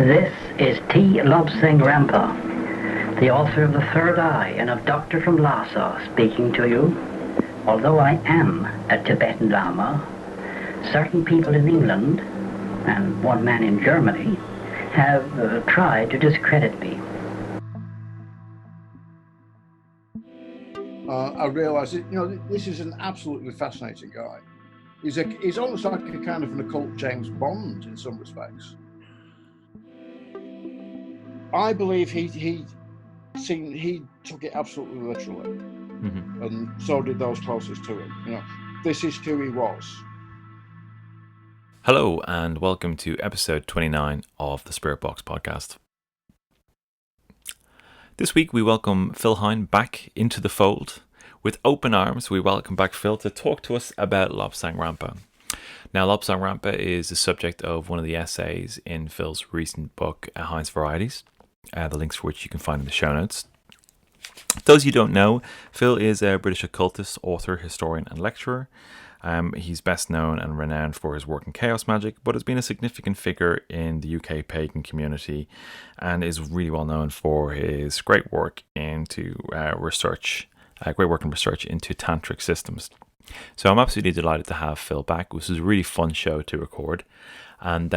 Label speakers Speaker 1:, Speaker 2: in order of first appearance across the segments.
Speaker 1: This is Tuesday Lobsang Rampa, the author of The Third Eye and of Doctor from Lhasa, speaking to you. Although I am a Tibetan lama, certain people in England and one man in Germany have tried to discredit me.
Speaker 2: I realised that, this is an absolutely fascinating guy. He's almost like a kind of an occult James Bond in some respects. I believe he took it absolutely literally, and so did those closest to him. This is who he was.
Speaker 3: Hello and welcome to episode 29 of the Spiritbox podcast. This week we welcome Phil Hine back into the fold. With open arms, we welcome back Phil to talk to us about Lobsang Rampa. Now, Lobsang Rampa is the subject of one of the essays in Phil's recent book, Hine's Varieties, the links for which you can find in the show notes. Those you don't know, Phil is a British occultist, author, historian and lecturer. He's best known and renowned for his work in chaos magic, but has been a significant figure in the UK pagan community and is really well known for his great work into research into tantric systems. So I'm absolutely delighted to have Phil back. This was a really fun show to record, and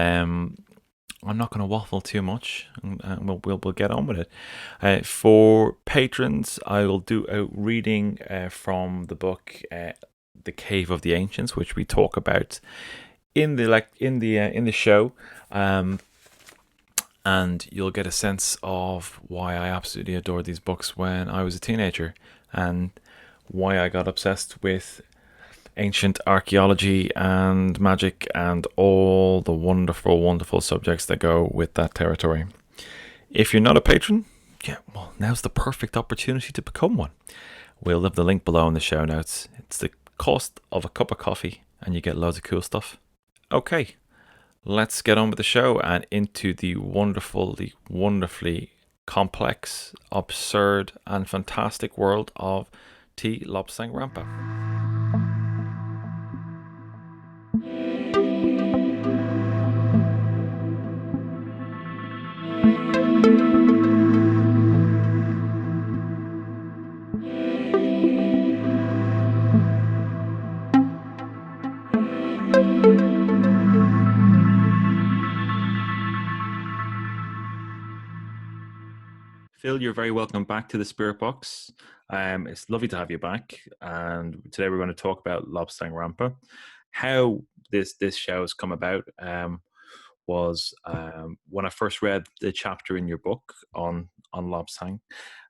Speaker 3: I'm not going to waffle too much, and we'll get on with it. For patrons, I will do a reading from the book The Cave of the Ancients, which we talk about in the show, and you'll get a sense of why I absolutely adored these books when I was a teenager, and why I got obsessed with ancient archaeology and magic and all the wonderful, wonderful subjects that go with that territory. If you're not a patron, now's the perfect opportunity to become one. We'll leave the link below in the show notes. It's the cost of a cup of coffee and you get loads of cool stuff. Okay, let's get on with the show and into the wonderfully complex, absurd and fantastic world of Tuesday Lobsang Rampa. Phil, you're very welcome back to the Spirit Box. It's lovely to have you back, and today we're going to talk about Lobsang Rampa. How this show has come about was when I first read the chapter in your book on Lobsang.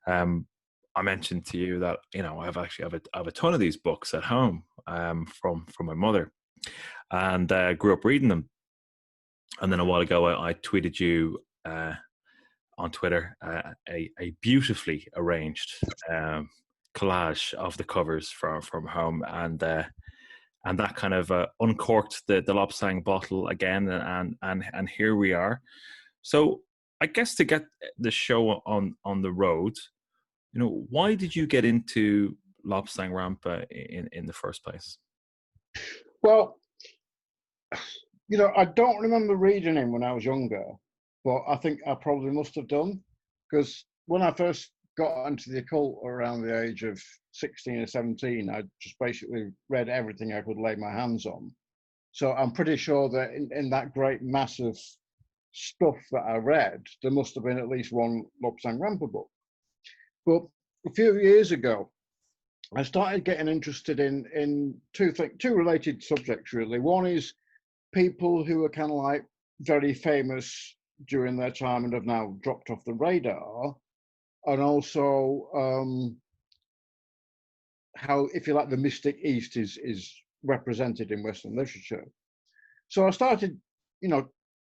Speaker 3: I mentioned to you that I have a ton of these books at home from my mother, and grew up reading them. And then a while ago, I tweeted you on Twitter a beautifully arranged collage of the covers from home, and that kind of uncorked the Lobsang bottle again, and here we are. So I guess to get the show on the road, why did you get into Lobsang Rampa in the first place?
Speaker 2: Well, I don't remember reading him when I was younger, but I think I probably must have done, because when I first got into the occult around the age of 16 or 17, I just basically read everything I could lay my hands on. So I'm pretty sure that in that great mass of stuff that I read, there must have been at least one Lobsang Rampa book. But a few years ago, I started getting interested in two related subjects, really. One is people who are kind of like very famous during their time and have now dropped off the radar, and also how, if you like, the mystic East is represented in Western literature. So I started,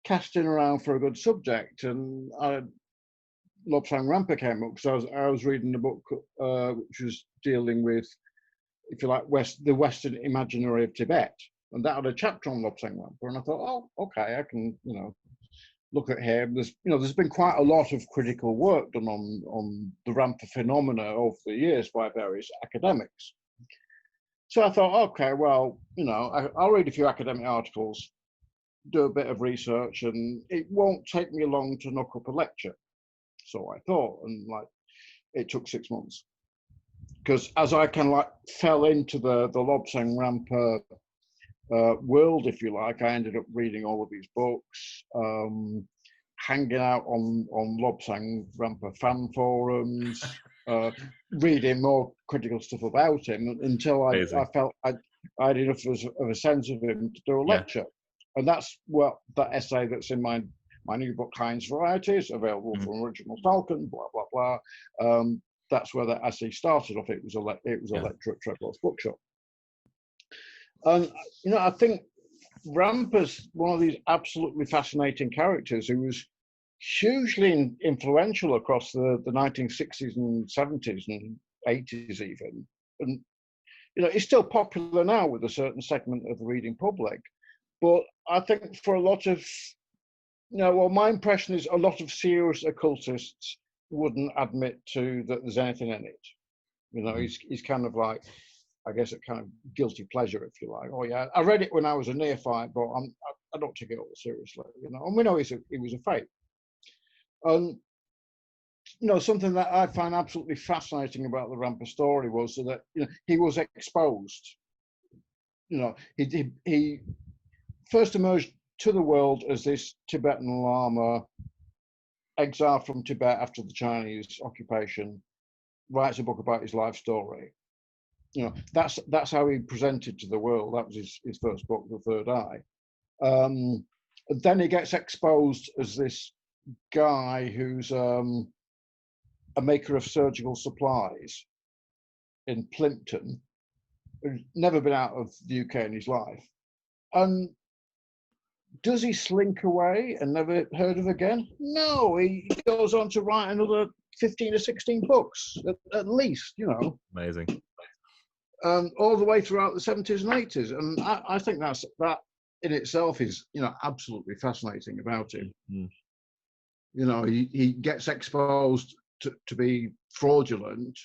Speaker 2: casting around for a good subject, and Lobsang Rampa came up because I was reading a book which was dealing with, if you like, the Western imaginary of Tibet, and that had a chapter on Lobsang Rampa, and I thought, oh, okay, I can, look at him. There's been quite a lot of critical work done on the Rampa phenomena over the years by various academics. So I thought, okay, well, I'll read a few academic articles, do a bit of research, and it won't take me long to knock up a lecture. So I thought, and like it took 6 months, because as I kind of like fell into the Lobsang Rampa world, if you like, I ended up reading all of these books, hanging out on Lobsang Rampa fan forums, reading more critical stuff about him until I felt I had enough of a sense of him to do a lecture. And that's what that essay that's in my new book, Hine's Varieties, available from Original Falcon, blah, blah, blah. That's where that essay started off. It was a lecture at Treadwell's Bookshop. And, you know, I think Rampa's one of these absolutely fascinating characters who was hugely influential across the 1960s and 70s and 80s even. And, you know, he's still popular now with a certain segment of the reading public. But I think for a lot of, you know, well, my impression is a lot of serious occultists wouldn't admit to that there's anything in it. You know, he's kind of like, I guess, a kind of guilty pleasure, if you like. Oh yeah, I read it when I was a neophyte, but I don't take it all seriously. You know, and we know he was a fake. You know, something that I find absolutely fascinating about the Rampa story was that, you know, he was exposed. You know, he first emerged to the world as this Tibetan lama, exiled from Tibet after the Chinese occupation, writes a book about his life story. You know, that's how he presented to the world. That was his first book, The Third Eye. Then he gets exposed as this guy who's a maker of surgical supplies in Plympton, who's never been out of the UK in his life. And does he slink away and never heard of again? No, he goes on to write another 15 or 16 books, at least, you know.
Speaker 3: Amazing.
Speaker 2: All the way throughout the 70s and 80s. And I think that in itself is, you know, absolutely fascinating about him. Mm-hmm. You know, he gets exposed to be fraudulent.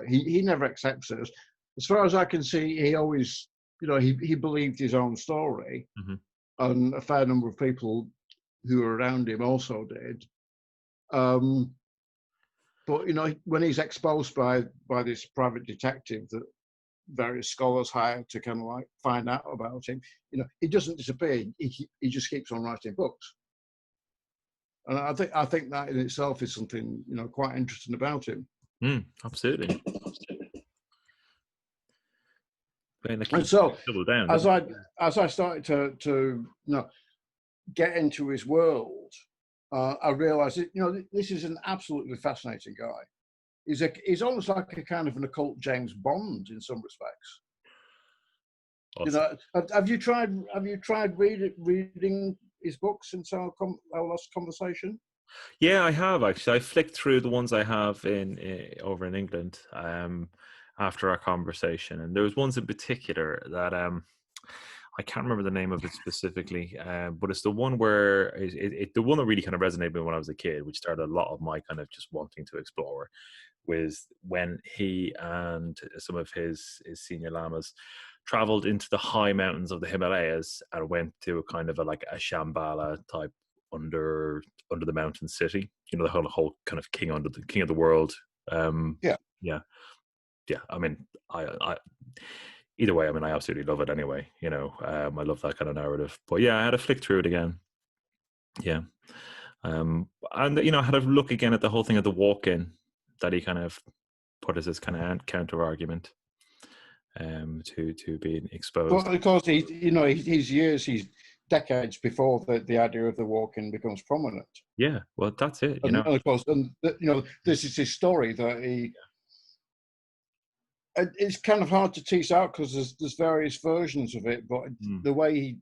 Speaker 2: He never accepts it. As far as I can see, he always, you know, he believed his own story. Mm-hmm. And a fair number of people who were around him also did. But, you know, when he's exposed by this private detective that various scholars hire to kind of like find out about him, you know, he doesn't disappear. He just keeps on writing books. And I think that in itself is something, you know, quite interesting about him.
Speaker 3: Absolutely.
Speaker 2: And so as I started to you know, get into his world, I realized that, you know, this is an absolutely fascinating guy. He's almost like a kind of an occult James Bond in some respects. Awesome. You know, have you tried reading his books since our last conversation?
Speaker 3: Yeah, I have actually. I flicked through the ones I have over in England after our conversation, and there was ones in particular that I can't remember the name of it specifically, but it's the one where the one that really kind of resonated with me when I was a kid, which started a lot of my kind of just wanting to explore, was when he and some of his senior lamas traveled into the high mountains of the Himalayas and went to a kind of a Shambhala type under the mountain city. You know, the whole kind of king of the world. Yeah. I mean, I either way, I mean, I absolutely love it anyway. You know, I love that kind of narrative. But yeah, I had to flick through it again. Yeah. And, you know, I had a look again at the whole thing of the walk-in that he kind of put as his kind of counter argument to being exposed.
Speaker 2: Well, because he's decades before the idea of the walk-in becomes prominent.
Speaker 3: Yeah, well, that's it. You know,
Speaker 2: and of course, you know, this is his story that he. It's kind of hard to tease out because there's various versions of it, but the way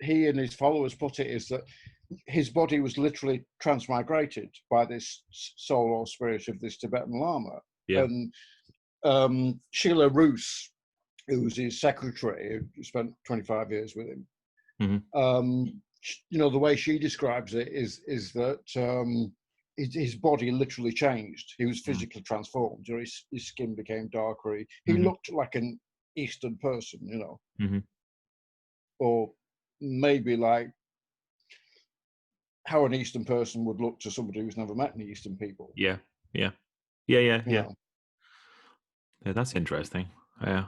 Speaker 2: he and his followers put it is that his body was literally transmigrated by this soul or spirit of this Tibetan lama.
Speaker 3: Yeah.
Speaker 2: And Sheila Roos, who was his secretary, who spent 25 years with him, you know, the way she describes it is that his body literally changed. He was physically transformed. You know, his skin became darker. He looked like an Eastern person, you know, or maybe like how an Eastern person would look to somebody who's never met any Eastern people.
Speaker 3: Yeah. Yeah, that's interesting. Yeah,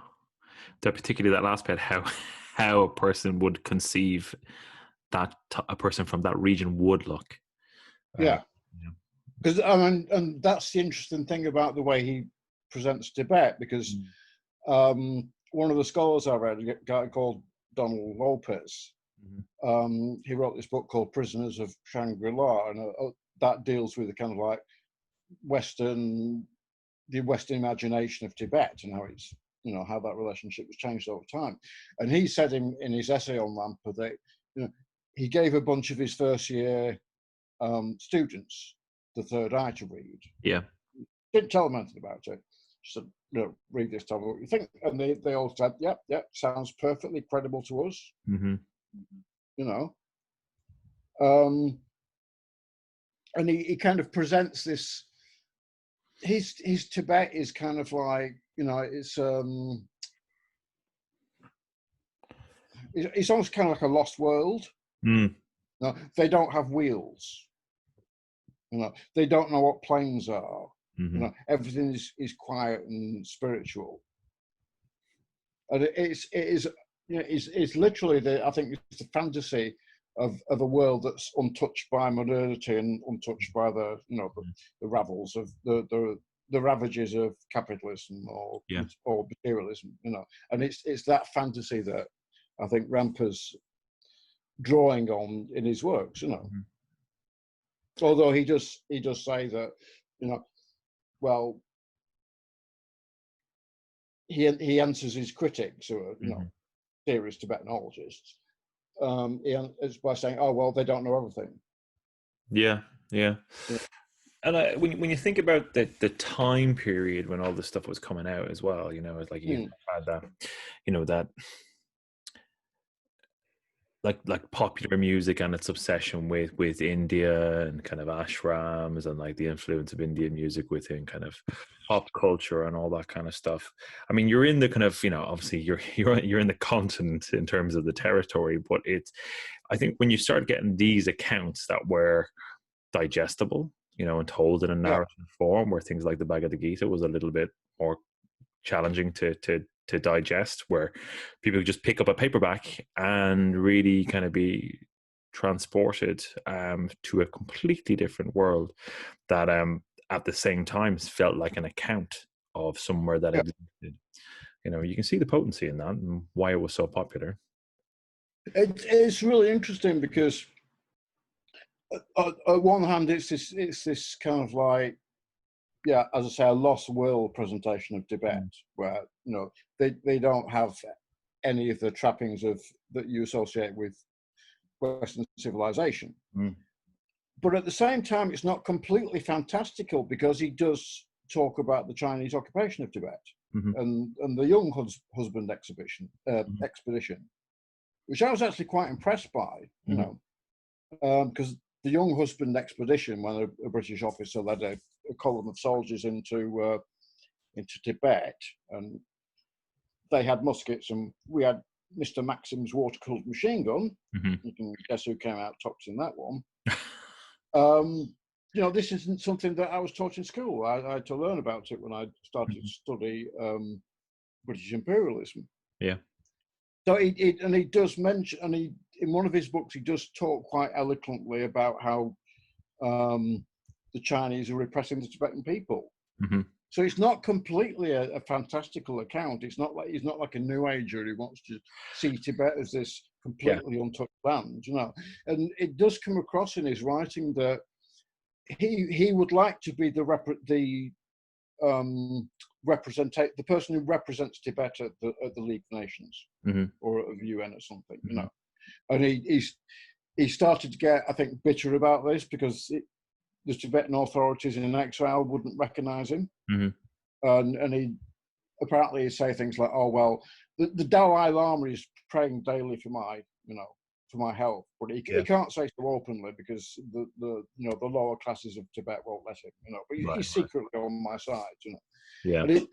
Speaker 3: that particularly that last bit, how a person would conceive that a person from that region would look.
Speaker 2: Yeah, because and that's the interesting thing about the way he presents Tibet, because one of the scholars I read, a guy called Donald Lopez, he wrote this book called Prisoners of Shangri-La, and that deals with the kind of like the Western imagination of Tibet and how it's, how that relationship has changed over time. And he said in his essay on Rampa that, he gave a bunch of his first year students the third eye to read.
Speaker 3: Yeah.
Speaker 2: Didn't tell them anything about it. Just said, read this, tell me what you think. And they all said, yep, sounds perfectly credible to us. And he kind of presents this, his Tibet is kind of like, it's almost kind of like a lost world. They don't have wheels. They don't know what planes are. Everything is quiet and spiritual. And it's literally I think it's the fantasy of a world that's untouched by modernity and untouched by the ravels of the ravages of capitalism or materialism. And it's that fantasy that I think Rampa's drawing on in his works. Although he does say that, well, he answers his critics, who are serious Tibetanologists, it's by saying, oh well, they don't know everything.
Speaker 3: Yeah. And when you think about the time period when all this stuff was coming out as well, it's like you had that, that like popular music and its obsession with India and kind of ashrams and like the influence of Indian music within kind of pop culture and all that kind of stuff. I mean, you're in the kind of, obviously you're in the continent in terms of the territory, but I think when you start getting these accounts that were digestible, and told in a narrative form, where things like the Bhagavad Gita was a little bit more challenging to digest, where people could just pick up a paperback and really kind of be transported to a completely different world that at the same time felt like an account of somewhere that existed. You can see the potency in that and why it was so popular.
Speaker 2: It's really interesting because on one hand, it's this kind of like, as I say, a lost world presentation of Tibet, where they don't have any of the trappings that you associate with Western civilization. But at the same time, it's not completely fantastical, because he does talk about the Chinese occupation of Tibet and the Young Husband expedition, which I was actually quite impressed by, because the Young Husband expedition, when a British officer led a column of soldiers into Tibet, and they had muskets, and we had Mr. Maxim's water-cooled machine gun. You can guess who came out tops in that one. This isn't something that I was taught in school. I had to learn about it when I started to study British imperialism.
Speaker 3: Yeah.
Speaker 2: So he does mention, and in one of his books, he does talk quite eloquently about how the Chinese are repressing the Tibetan people. So it's not completely a fantastical account. It's not like a New Ager who wants to see Tibet as this completely untouched land, And it does come across in his writing that he would like to be the person who represents Tibet at the League of Nations or at the UN or something, And he started to get, I think, bitter about this, because the Tibetan authorities in exile wouldn't recognize him. And he apparently say things like, oh, well, the Dalai Lama is praying daily for my health, but he can't say so openly, because the lower classes of Tibet won't let him, but he's secretly on my side,
Speaker 3: Yeah.
Speaker 2: And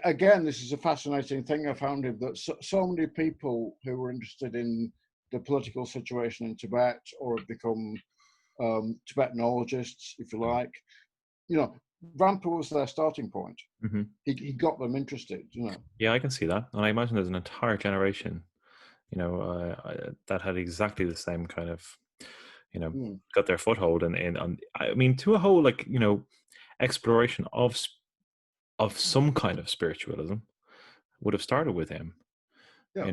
Speaker 2: again, this is a fascinating thing I found, in that so many people who were interested in the political situation in Tibet, or have become Tibetanologists, if you like, Rampa was their starting point.
Speaker 3: Mm-hmm.
Speaker 2: He got them interested,
Speaker 3: Yeah, I can see that, and I imagine there's an entire generation, that had exactly the same kind of, got their foothold in I mean, to a whole exploration of some kind of spiritualism would have started with him.
Speaker 2: Yeah.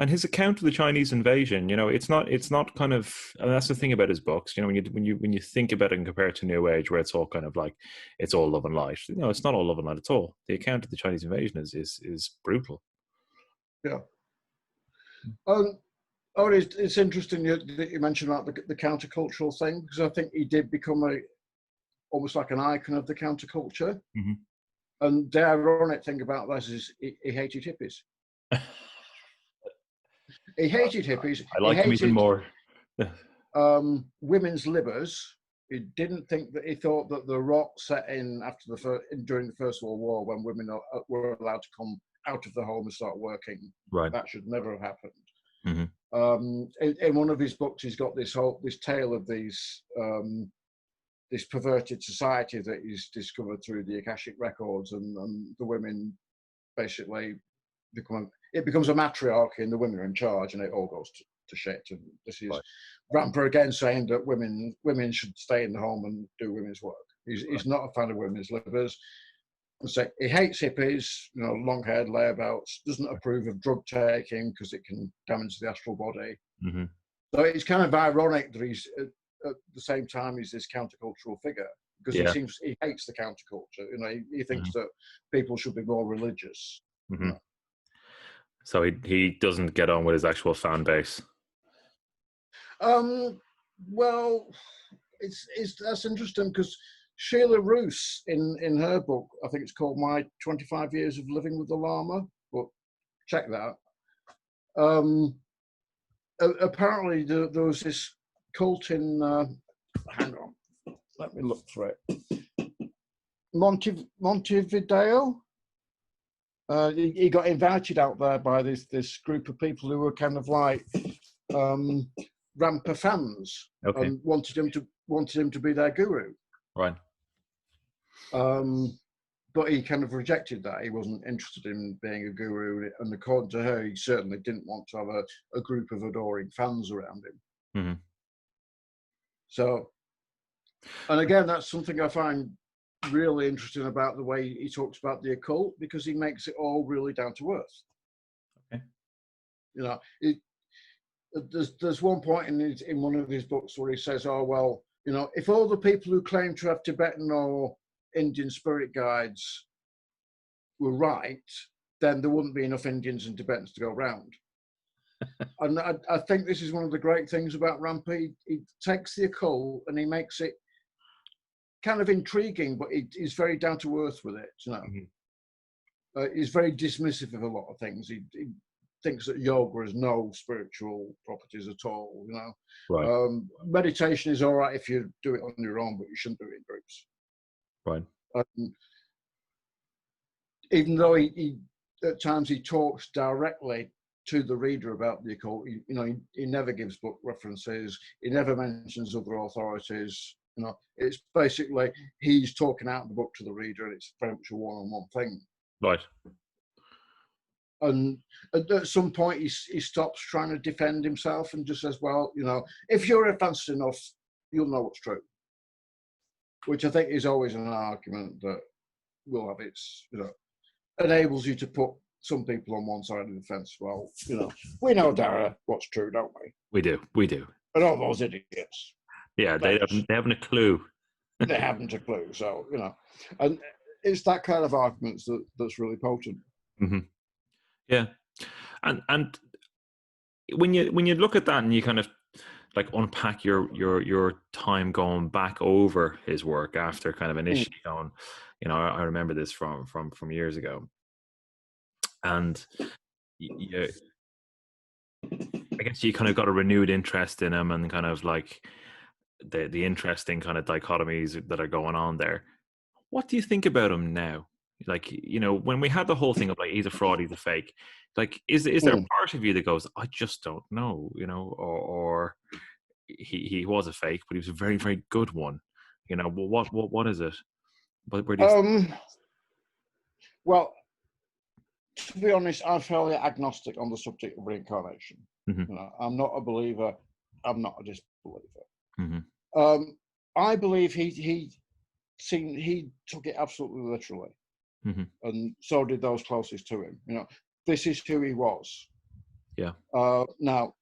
Speaker 3: And his account of the Chinese invasion, it's not kind of, and that's the thing about his books, when you think about it and compare it to New Age, where it's all kind of like, it's all love and light. It's not all love and light at all. The account of the Chinese invasion is brutal.
Speaker 2: Yeah. It's interesting that you mentioned about the countercultural thing, because I think he did become almost like an icon of the counterculture.
Speaker 3: Mm-hmm.
Speaker 2: And the ironic thing about this is he hated hippies. He hated hippies.
Speaker 3: I like him even more.
Speaker 2: Women's livers. He thought that the rot set in during the First World War, when women were allowed to come out of the home and start working.
Speaker 3: Right.
Speaker 2: That should never have happened.
Speaker 3: Mm-hmm.
Speaker 2: In one of his books, he's got this tale of these this perverted society that he's discovered through the Akashic records, and the women basically becomes a matriarchy, and the women are in charge, and it all goes to shit. And this is Rampa again saying that women should stay in the home and do women's work. He's not a fan of women's livers. So he hates hippies, long-haired layabouts, doesn't approve of drug taking because it can damage the astral body.
Speaker 3: Mm-hmm.
Speaker 2: So it's kind of ironic that he's at the same time he's this countercultural figure, because he hates the counterculture. He thinks that people should be more religious.
Speaker 3: Mm-hmm. So he doesn't get on with his actual fan base.
Speaker 2: Well, that's interesting, because Sheila Roos, in her book, I think it's called My 25 Years of Living with the Lama, but check that. Apparently there was this cult in, hang on, let me look for it, Montevideo. He got invited out there by this group of people who were kind of like Rampa fans, and wanted him to be their guru.
Speaker 3: Right.
Speaker 2: But he kind of rejected that. He wasn't interested in being a guru, and according to her, he certainly didn't want to have a group of adoring fans around him.
Speaker 3: Mm-hmm.
Speaker 2: So, and again, that's something I find really interesting about the way he talks about the occult, because he makes it all really down to earth. Okay. There's one point in one of his books where he says, "Oh well, if all the people who claim to have Tibetan or Indian spirit guides were right, then there wouldn't be enough Indians and Tibetans to go around." And I think this is one of the great things about Rampa. He takes the occult and he makes it kind of intriguing, but he's very down to earth with it. Mm-hmm. He's very dismissive of a lot of things. He thinks that yoga has no spiritual properties at all.
Speaker 3: Right.
Speaker 2: Meditation is all right if you do it on your own, but you shouldn't do it in groups.
Speaker 3: Right.
Speaker 2: Even though he at times he talks directly to the reader about the occult, he never gives book references. He never mentions other authorities. It's basically he's talking out the book to the reader, and it's very much a one-on-one thing.
Speaker 3: Right.
Speaker 2: And at some point, he stops trying to defend himself and just says, "Well, if you're advanced enough, you'll know what's true." Which I think is always an argument that will have its, enables you to put some people on one side of the fence. Well, we know, Dara, what's true, don't we?
Speaker 3: We do.
Speaker 2: And all those idiots.
Speaker 3: Yeah, they haven't a clue.
Speaker 2: They haven't a clue. So, and it's that kind of argument that's really potent.
Speaker 3: Mm-hmm. Yeah. And when you look at that and you kind of like unpack your time going back over his work after kind of initially going, I remember this from years ago. And I guess you kind of got a renewed interest in him, and kind of like the interesting kind of dichotomies that are going on there. What do you think about him now? Like, when we had the whole thing of like, he's a fraud, he's a fake, like, is there a part of you that goes, I just don't know, or he was a fake, but he was a very, very good one. Well, what is it? But where do you
Speaker 2: Well, to be honest, I'm fairly agnostic on the subject of reincarnation. I'm not a believer. I'm not a disbeliever. I believe he took it absolutely literally, and so did those closest to him. This is who he was.
Speaker 3: Yeah.
Speaker 2: Now,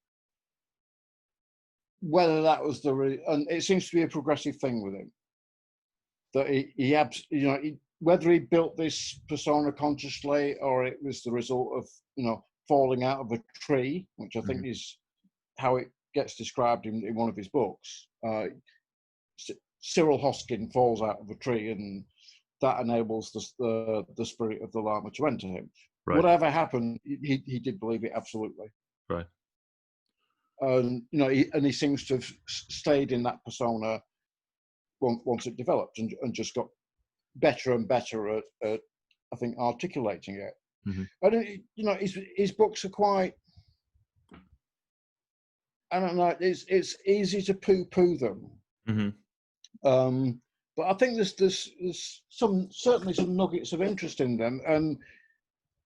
Speaker 2: whether that was and it seems to be a progressive thing with him, that whether he built this persona consciously or it was the result of falling out of a tree, which I think is how it gets described in one of his books. Cyril Hoskin falls out of a tree, and that enables the spirit of the lama to enter him. Right. Whatever happened, he did believe it absolutely.
Speaker 3: Right.
Speaker 2: And he seems to have stayed in that persona once it developed, and just got better and better at I think articulating it. And his books are quite, I don't know, it's easy to poo-poo them. But I think there's certainly some nuggets of interest in them, and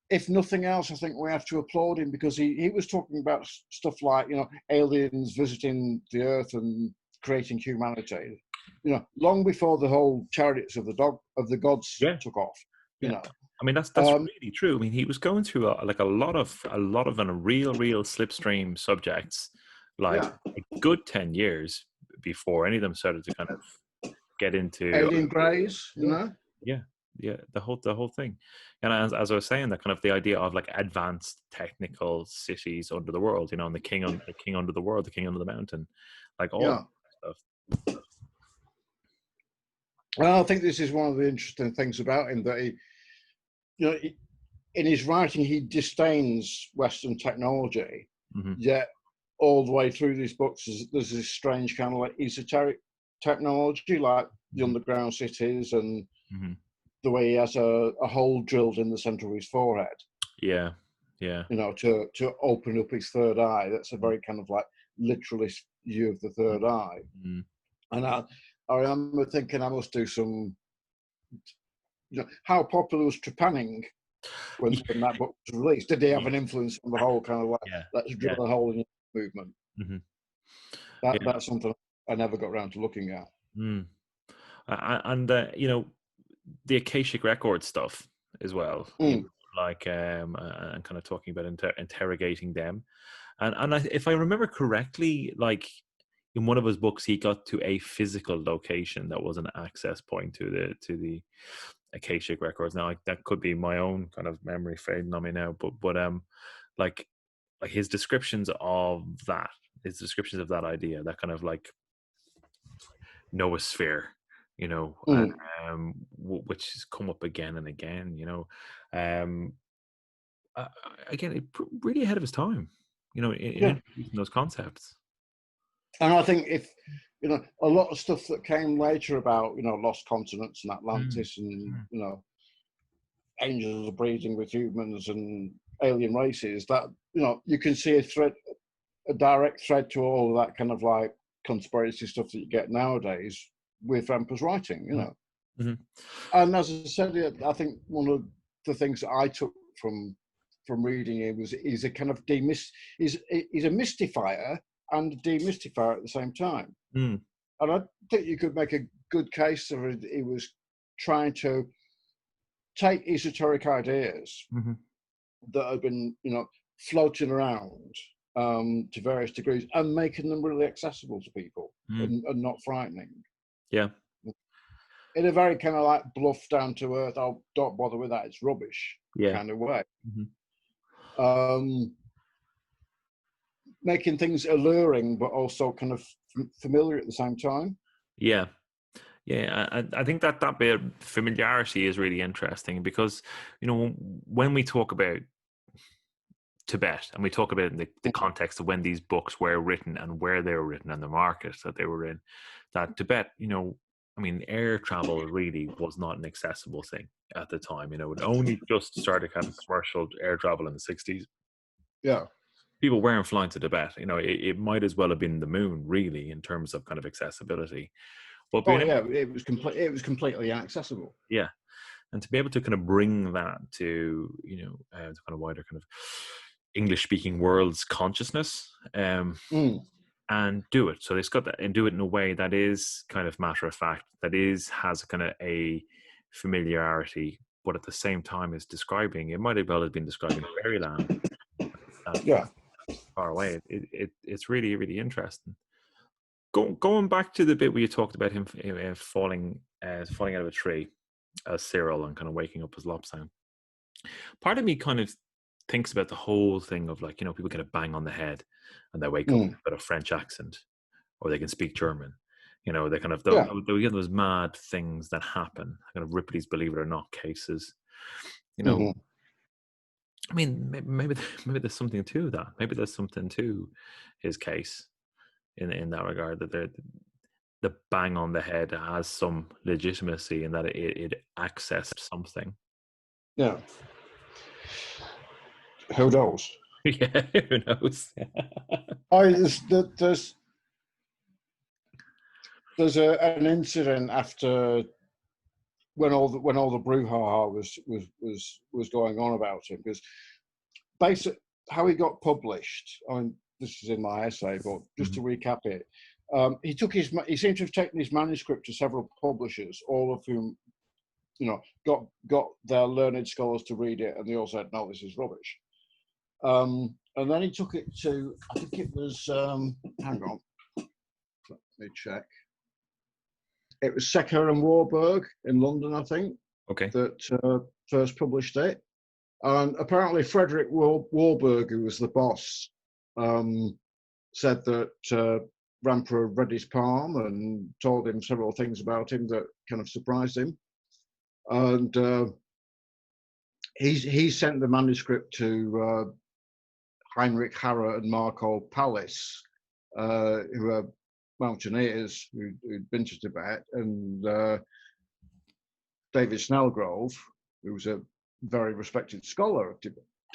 Speaker 2: if nothing else, I think we have to applaud him, because he was talking about stuff like aliens visiting the earth and creating humanity, long before the whole chariots of the gods took off.
Speaker 3: I mean, that's really true. I mean, he was going through a lot of real slipstream subjects, like a good 10 years before any of them started to kind of get into
Speaker 2: alien greys,
Speaker 3: the whole thing. And as I was saying, that kind of the idea of like advanced technical cities under the world, and the king under the world, the king under the mountain, like all that stuff.
Speaker 2: Well, I think this is one of the interesting things about him, that he, in his writing, he disdains Western technology, yet all the way through these books, there's this strange kind of like esoteric technology, like the underground cities, and the way he has a hole drilled in the center of his forehead.
Speaker 3: Yeah.
Speaker 2: To open up his third eye. That's a very kind of like literalist view of the third eye. And I remember thinking, I must do some. How popular was trepanning when that book was released? Did he have an influence on the whole kind of like let's drill a hole in your movement? That's something I never got around to looking at.
Speaker 3: And the Akashic record stuff as well, and kind of talking about interrogating them, and if I remember correctly, like in one of his books, he got to a physical location that was an access point to the Akashic records. Now, that could be my own kind of memory fading on me now, but like his descriptions of that idea, that kind of like noosphere, which has come up again and again, again, really ahead of his time, in introducing those concepts.
Speaker 2: And I think if, a lot of stuff that came later about, lost continents and Atlantis and, angels breeding with humans and alien races, that, you can see a direct thread to all of that kind of like conspiracy stuff that you get nowadays with Rampa's writing, And as I said, I think one of the things that I took from reading him was he's a kind of he's a mystifier and a demystifier at the same time. And I think you could make a good case that he was trying to take esoteric ideas that have been, floating around to various degrees, and making them really accessible to people and not frightening.
Speaker 3: Yeah.
Speaker 2: In a very kind of like bluff, down to earth, oh, don't bother with that, it's rubbish kind of way. Making things alluring, but also kind of familiar at the same time.
Speaker 3: Yeah. I think that bit of familiarity is really interesting, because, when we talk about Tibet, and we talk about it in the context of when these books were written and where they were written and the market that they were in, that Tibet, air travel really was not an accessible thing. at the time. It only just started kind of commercial air travel in the 60s.
Speaker 2: Yeah.
Speaker 3: People weren't flying to Tibet. It might as well have been the moon, really, in terms of kind of accessibility. But
Speaker 2: Oh yeah, it was completely inaccessible.
Speaker 3: yeah, and to be able to kind of bring that to to kind of wider kind of English speaking world's consciousness, and do it. So it's got that, and do it in a way that is kind of matter of fact, that has kind of a familiarity, but at the same time is describing. It might as well have been describing fairyland.
Speaker 2: Yeah.
Speaker 3: Far away. It's really, really interesting. Going back to the bit where you talked about him falling out of a tree as Cyril and kind of waking up as Lobsang. Part of me kind of thinks about the whole thing of like, people get a bang on the head and they wake up with a French accent, or they can speak German. They kind of they get those mad things that happen, kind of Ripley's Believe It or Not cases. I mean, maybe there's something to that. Maybe there's something to his case in that regard, that the bang on the head has some legitimacy in that it accessed something.
Speaker 2: Yeah. Who knows?
Speaker 3: Yeah, who knows?
Speaker 2: There's an incident after when all the brouhaha was going on about him, because basically how he got published. I mean, this is in my essay, but just to recap it, he seemed to have taken his manuscript to several publishers, all of whom, got their learned scholars to read it, and they all said, no, this is rubbish. And then he took it to, I think it was, hang on, let me check. It was Secker and Warburg in London, I think, that first published it. And apparently Frederick Warburg, who was the boss, said that Rampa read his palm and told him several things about him that kind of surprised him. And he sent the manuscript to Heinrich Harrer and Marco Pallis, who are mountaineers who'd been to Tibet, and David Snellgrove, who was a very respected scholar of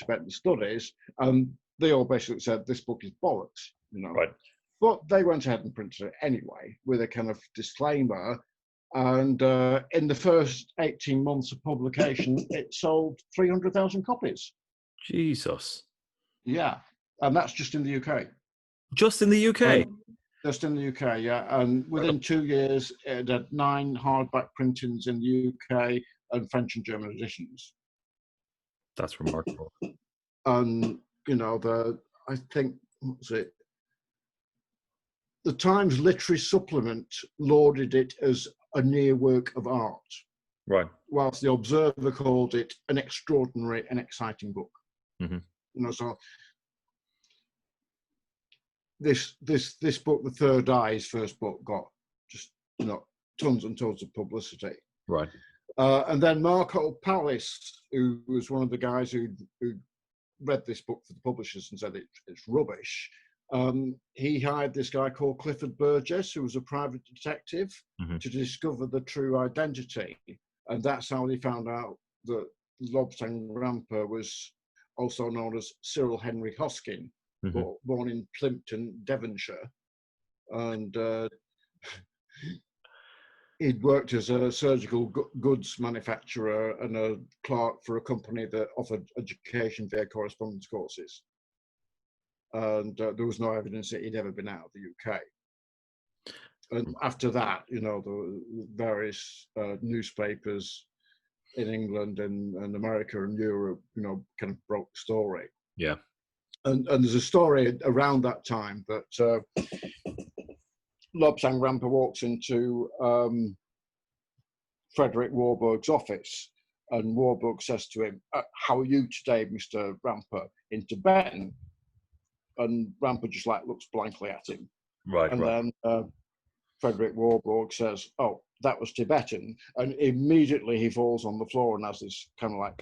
Speaker 2: Tibetan studies, and they all basically said this book is bollocks,
Speaker 3: Right.
Speaker 2: But they went ahead and printed it anyway with a kind of disclaimer. And in the first 18 months of publication, it sold 300,000 copies.
Speaker 3: Jesus.
Speaker 2: Yeah, and that's just in the UK.
Speaker 3: Just in the UK?
Speaker 2: Just in the UK, yeah. And within 2 years, it had 9 hardback printings in the UK and French and German editions.
Speaker 3: That's remarkable.
Speaker 2: And, I think, what's it? The Times Literary Supplement lauded it as a near work of art.
Speaker 3: Right.
Speaker 2: Whilst the Observer called it an extraordinary and exciting book.
Speaker 3: Mm-hmm.
Speaker 2: So this book, The Third Eye, his first book, got just tons and tons of publicity.
Speaker 3: Right.
Speaker 2: And then Marco Pallis, who was one of the guys who read this book for the publishers and said it's rubbish. He hired this guy called Clifford Burgess, who was a private detective, to discover the true identity. And that's how they found out that Lobsang Rampa was also known as Cyril Henry Hoskin, born in Plympton, Devonshire. And he'd worked as a surgical goods manufacturer and a clerk for a company that offered education via correspondence courses. And there was no evidence that he'd ever been out of the UK. And after that, the various newspapers in England and America and Europe, kind of broke the story.
Speaker 3: Yeah.
Speaker 2: And there's a story around that time that Lobsang Rampa walks into Frederick Warburg's office, and Warburg says to him, "How are you today, Mr. Rampa?" in Tibetan. And Rampa just looks blankly at him.
Speaker 3: Right.
Speaker 2: And then Frederick Warburg says, "Oh, that was Tibetan." And immediately he falls on the floor and has this kind of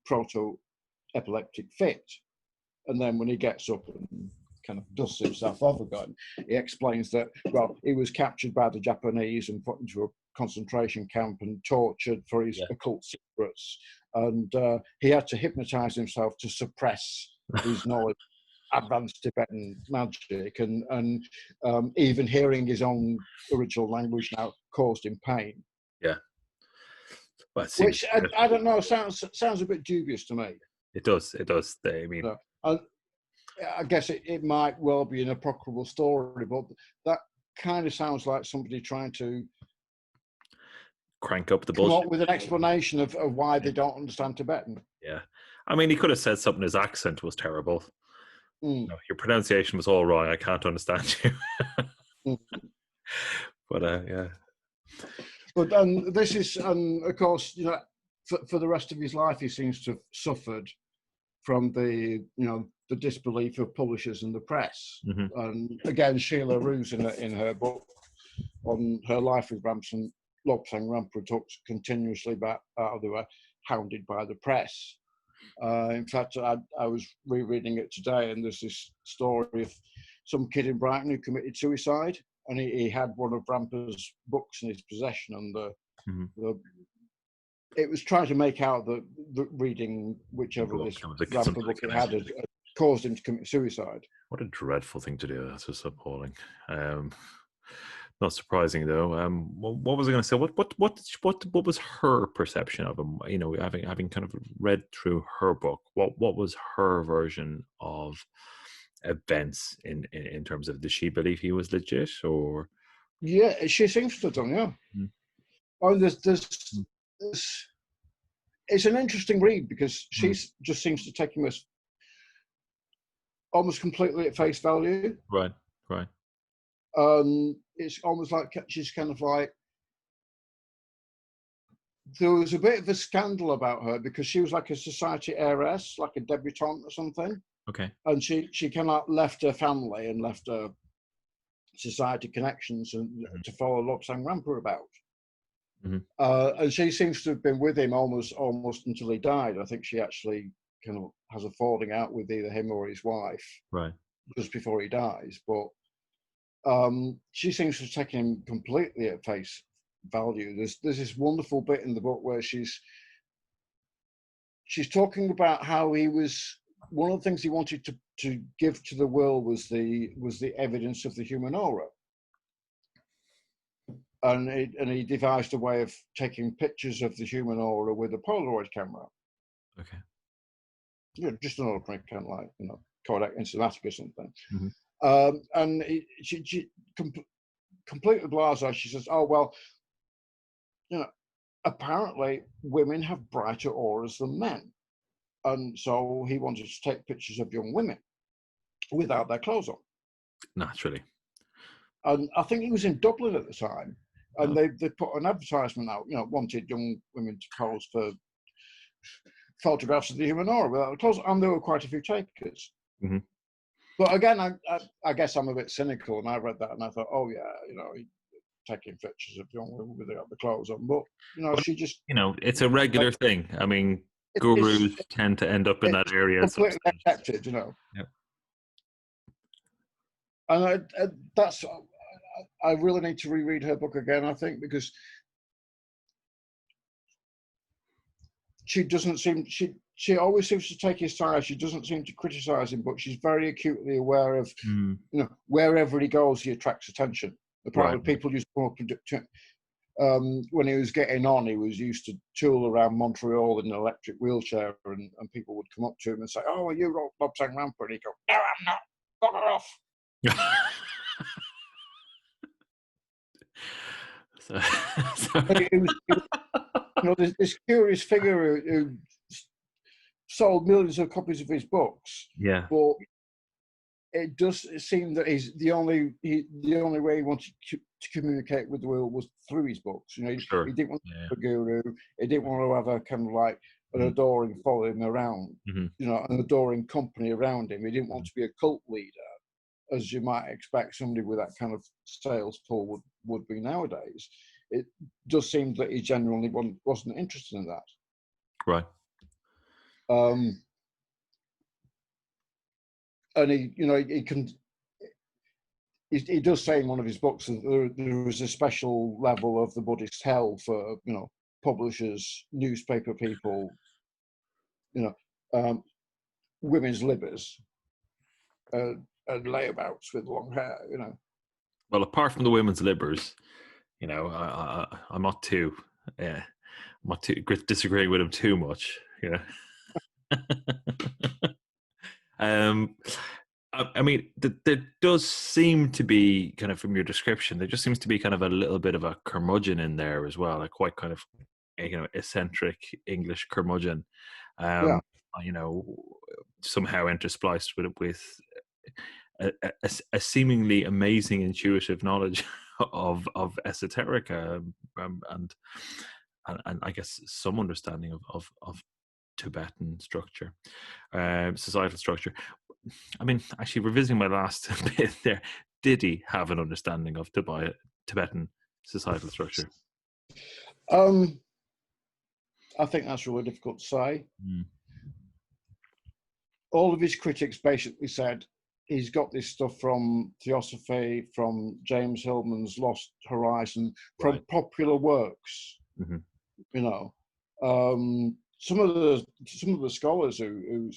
Speaker 2: proto-epileptic fit. And then when he gets up and kind of dusts himself off again. He explains that, well, he was captured by the Japanese and put into a concentration camp and tortured for his occult secrets. And he had to hypnotize himself to suppress his knowledge of advanced Tibetan magic. And even hearing his own original language now caused him pain.
Speaker 3: Yeah. Well,
Speaker 2: which I don't know, sounds a bit dubious to me.
Speaker 3: It does. I mean,
Speaker 2: I guess it might well be an apocryphal story, but that kind of sounds like somebody trying to
Speaker 3: crank up the bullshit.
Speaker 2: Come up with an explanation of why they don't understand Tibetan.
Speaker 3: Yeah. I mean, he could have said something, his accent was terrible.
Speaker 2: Mm.
Speaker 3: No, your pronunciation was all wrong. I can't understand you. But yeah. But
Speaker 2: this is, of course, you know, for the rest of his life, he seems to have suffered from the, you know, the disbelief of publishers and the press.
Speaker 3: Mm-hmm.
Speaker 2: And again, Sheila Roos in her book on her life with Lobsang Rampa talks continuously about how they were hounded by the press. In fact, I was rereading it today, and there's this story of some kid in Brighton who committed suicide, and he had one of Rampa's books in his possession, and it was trying to make out that the reading whichever this Rampa book it had caused him to commit suicide.
Speaker 3: What a dreadful thing to do. That's just appalling. Not surprising though. What was I going to say? What was her perception of him? You know, having kind of read through her book, what was her version of events in terms of, did she believe he was legit or?
Speaker 2: Yeah, she seems to have done. Yeah. Mm. Oh, there's it's an interesting read because she just seems to take him as almost completely at face value.
Speaker 3: Right.
Speaker 2: It's almost like she's kind of like, there was a bit of a scandal about her because she was like a society heiress, like a debutante or something.
Speaker 3: Okay.
Speaker 2: And she kind of left her family and left her society connections and to follow Lobsang Rampa about. Mm-hmm. And she seems to have been with him almost until he died. I think she actually kind of has a falling out with either him or his wife.
Speaker 3: Right.
Speaker 2: Just before he dies, but she seems to have taken him completely at face value. There's this wonderful bit in the book where she's talking about how he was, one of the things he wanted to give to the world was the evidence of the human aura, and he devised a way of taking pictures of the human aura with a Polaroid camera.
Speaker 3: Okay.
Speaker 2: Yeah, just an ordinary kind of like, you know, Kodak Instamatic or something. Mm-hmm. And she completely blasé. She says, "Oh well, you know, apparently women have brighter auras than men, and so he wanted to take pictures of young women without their clothes on."
Speaker 3: Naturally.
Speaker 2: And I think he was in Dublin at the time, and they put an advertisement out, you know, wanted young women to pose for photographs of the human aura without clothes, and there were quite a few takers. Mm-hmm. But again, I guess I'm a bit cynical, and I read that and I thought, oh yeah, you know, taking pictures of young women without the clothes on. But you know, she just,
Speaker 3: you know, it's a regular thing. I mean, gurus tend to end up in that area.
Speaker 2: Completely accepted, you know.
Speaker 3: Yeah.
Speaker 2: And that's, I really need to reread her book again, I think, because she doesn't seem, she always seems to take his side. She doesn't seem to criticize him, but she's very acutely aware of, you know, wherever he goes, he attracts attention. Apparently, people used to, when he was getting on, he was used to tool around Montreal in an electric wheelchair, and people would come up to him and say, "Oh, are you Lobsang Rampa?" And he'd go, "No, I'm not. Bugger off." He was, you know, this curious figure who sold millions of copies of his books.
Speaker 3: Yeah.
Speaker 2: But it does seem that he's the only way he wanted to communicate with the world was through his books. You know, he didn't want to be a guru. He didn't want to have a kind of like an adoring following around. Mm-hmm. You know, an adoring company around him. He didn't want to be a cult leader, as you might expect somebody with that kind of sales pull would be nowadays. It does seem that he genuinely wasn't interested in that.
Speaker 3: Right.
Speaker 2: and he does say in one of his books that there is a special level of the Buddhist hell for publishers, newspaper people, women's livers, and layabouts with long hair.
Speaker 3: Well, apart from the women's libbers, I'm not too disagreeing with him too much. I mean, there does seem to be kind of, from your description, there just seems to be kind of a little bit of a curmudgeon in there as well, a quite kind of eccentric English curmudgeon.
Speaker 2: Yeah.
Speaker 3: Somehow interspliced with a seemingly amazing intuitive knowledge of esoterica, and I guess some understanding of Tibetan structure, societal structure. I mean, actually, revisiting my last bit there, did he have an understanding of Tibetan societal structure?
Speaker 2: I think that's really difficult to say.
Speaker 3: Mm.
Speaker 2: All of his critics basically said he's got this stuff from Theosophy, from James Hillman's Lost Horizon, from popular works. Mm-hmm. Some of the scholars who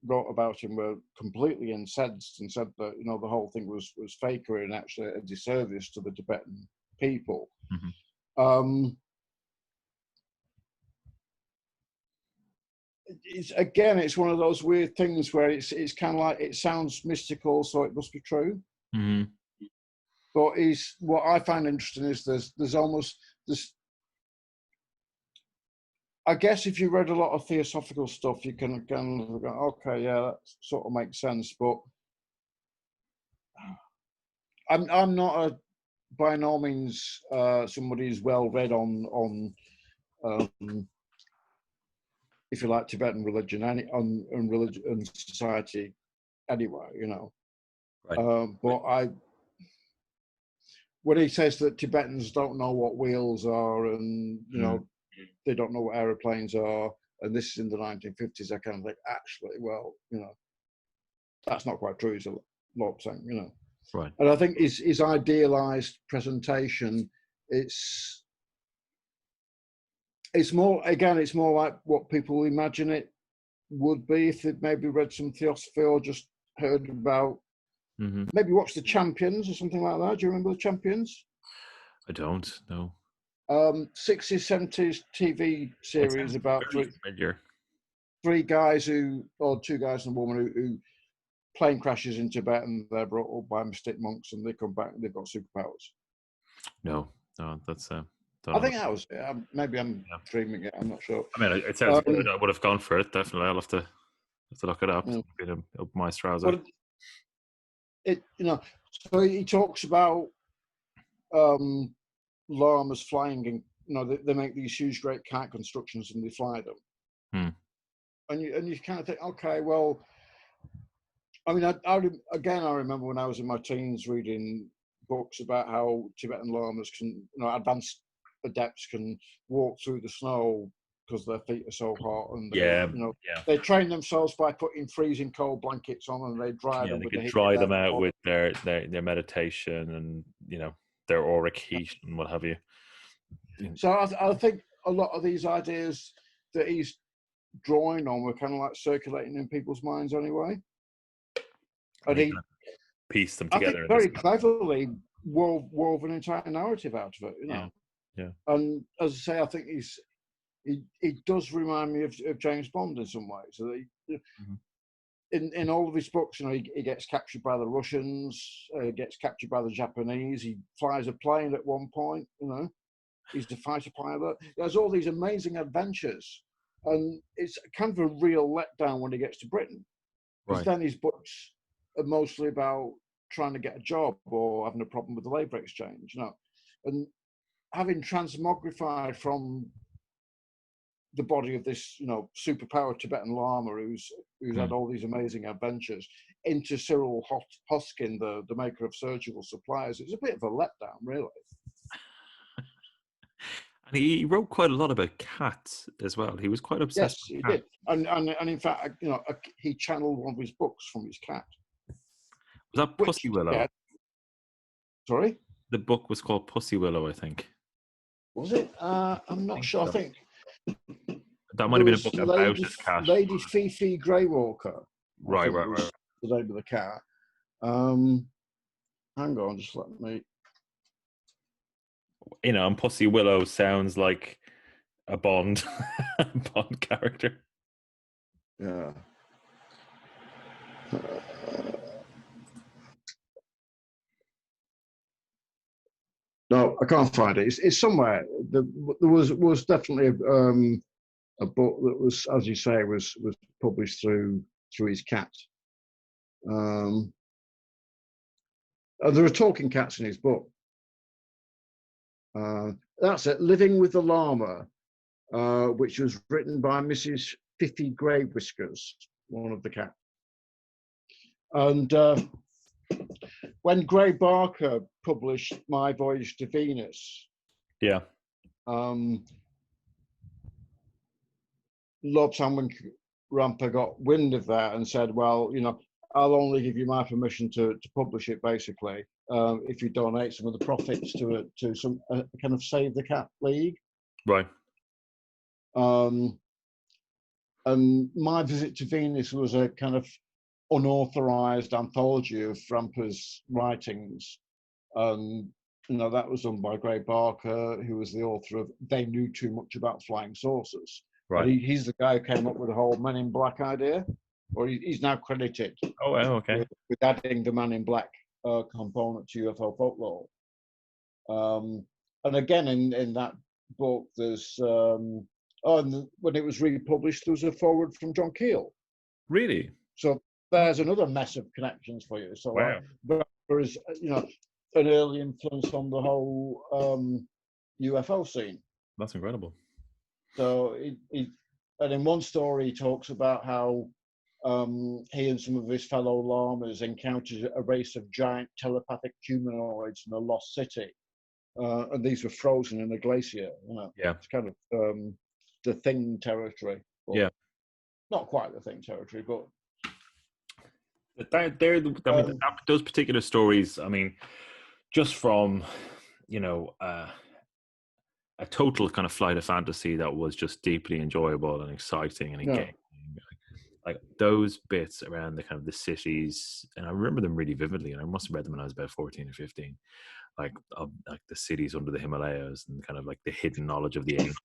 Speaker 2: wrote about him were completely incensed and said that the whole thing was fakery and actually a disservice to the Tibetan people. Mm-hmm. It's one of those weird things where it's kind of like, it sounds mystical, so it must be true. Mm-hmm. But what I find interesting is there's almost this. I guess if you read a lot of theosophical stuff, you can kind of go, okay, yeah, that sort of makes sense. But I'm not by no means somebody who's well read on if you like, Tibetan religion and religion and society anyway, Right. But when he says that Tibetans don't know what wheels are and they don't know what aeroplanes are, and this is in the 1950s, I kind of think, actually, well, that's not quite true, is a lot saying, Right. And I think his idealized presentation, it's more like what people imagine it would be if they'd maybe read some theosophy or just heard about, maybe watched The Champions or something like that. Do you remember The Champions?
Speaker 3: I don't know.
Speaker 2: 60s, 70s TV series about three guys or two guys and a woman who plane crashes in Tibet and they're brought up by mystic monks and they come back and they've got superpowers.
Speaker 3: No, that's
Speaker 2: I think that was maybe I'm dreaming it. I'm not sure.
Speaker 3: I mean, it sounds good. I would have gone for it. Definitely, I'll have to look it up. Get him up my trouser.
Speaker 2: So he talks about lamas flying, and they make these huge, great kite constructions and they fly them. And you kind of think, okay, well, I mean, I remember when I was in my teens reading books about how Tibetan lamas can, advanced adepts can walk through the snow because their feet are so hot, and they train themselves by putting freezing cold blankets on, and they dry them.
Speaker 3: They could dry them out with their meditation and their auric heat and what have you.
Speaker 2: So I think a lot of these ideas that he's drawing on were kind of like circulating in people's minds anyway, and he
Speaker 3: pieced them together.
Speaker 2: I think very cleverly wove an entire narrative out of it.
Speaker 3: Yeah.
Speaker 2: And as I say, I think he does remind me of James Bond in some ways. So in all of his books, he gets captured by the Russians, gets captured by the Japanese. He flies a plane at one point. He's the fighter pilot. He has all these amazing adventures, and it's kind of a real letdown when he gets to Britain. Because then his books are mostly about trying to get a job or having a problem with the labour exchange, and having transmogrified from the body of this, superpowered Tibetan Lama who's had all these amazing adventures into Cyril Hoskin, the maker of surgical supplies. It's a bit of a letdown, really.
Speaker 3: And he wrote quite a lot about cats as well. He was quite obsessed.
Speaker 2: Yes, he did. And in fact, he channeled one of his books from his cat.
Speaker 3: Was that Pussy Willow?
Speaker 2: Yeah. Sorry?
Speaker 3: The book was called Pussy Willow, I think.
Speaker 2: Was it? I'm not sure.
Speaker 3: So.
Speaker 2: I think
Speaker 3: That might have been a book about his cat.
Speaker 2: Lady Fifi Greywalker.
Speaker 3: Right.
Speaker 2: The name of the cat. Hang on, just let me.
Speaker 3: And Pussy Willow sounds like a Bond Bond character.
Speaker 2: Yeah. No, I can't find it. It's somewhere. There was definitely a book that was, as you say, was published through his cat. There are talking cats in his book. That's it. Living with the Lama, which was written by Mrs. Fifi Grey Whiskers, one of the cats. And when Gray Barker published My Voyage to Venus,
Speaker 3: yeah,
Speaker 2: Lobsang Rampa got wind of that and said, well, I'll only give you my permission to publish it, basically, if you donate some of the profits to some kind of Save the Cat League.
Speaker 3: Right.
Speaker 2: And My Visit to Venus was a kind of unauthorized anthology of Rampa's writings. That was done by Gray Barker, who was the author of They Knew Too Much About Flying Saucers.
Speaker 3: Right.
Speaker 2: He's the guy who came up with the whole Men in Black idea, or he's now credited
Speaker 3: okay.
Speaker 2: with adding the Man in Black component to UFO folklore. And again, in that book, there's when it was republished, there was a foreword from John Keel.
Speaker 3: Really?
Speaker 2: So there's another mess of connections for you. So
Speaker 3: wow.
Speaker 2: There is, an early influence on the whole UFO scene.
Speaker 3: That's incredible.
Speaker 2: So and in one story, he talks about how he and some of his fellow lamas encountered a race of giant telepathic humanoids in a lost city, and these were frozen in a glacier.
Speaker 3: Yeah,
Speaker 2: it's kind of the Thing territory.
Speaker 3: Yeah,
Speaker 2: not quite the Thing territory, but
Speaker 3: those particular stories. I mean, just from a total kind of flight of fantasy that was just deeply enjoyable and exciting and engaging. Like those bits around the kind of the cities, and I remember them really vividly, and I must have read them when I was about 14 or 15, like the cities under the Himalayas and kind of like the hidden knowledge of the ancient,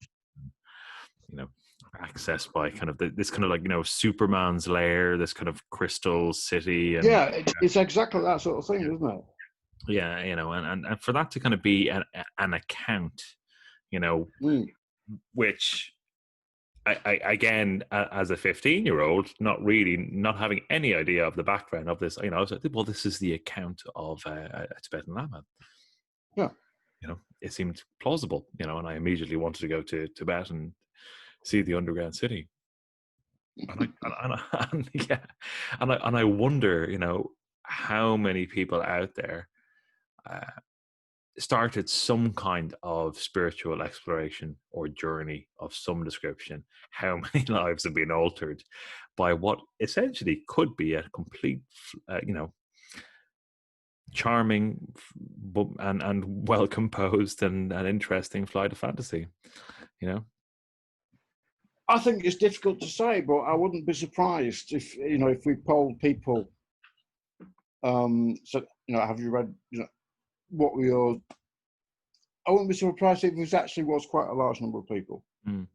Speaker 3: accessed by kind of this kind of like, Superman's lair, this kind of crystal city. And,
Speaker 2: it's exactly that sort of thing, isn't it?
Speaker 3: Yeah, and for that to kind of be an account, which I again, as a 15-year-old, not having any idea of the background of this, I was like, well, this is the account of a Tibetan lama.
Speaker 2: Yeah.
Speaker 3: It seemed plausible, and I immediately wanted to go to Tibet and see the underground city. And I wonder, how many people out there started some kind of spiritual exploration or journey of some description. How many lives have been altered by what essentially could be a complete, charming and well composed and interesting flight of fantasy.
Speaker 2: I think it's difficult to say, but I wouldn't be surprised if we polled people. Have you read? What we are. I wouldn't be surprised if it actually was quite a large number of people.
Speaker 3: Mm.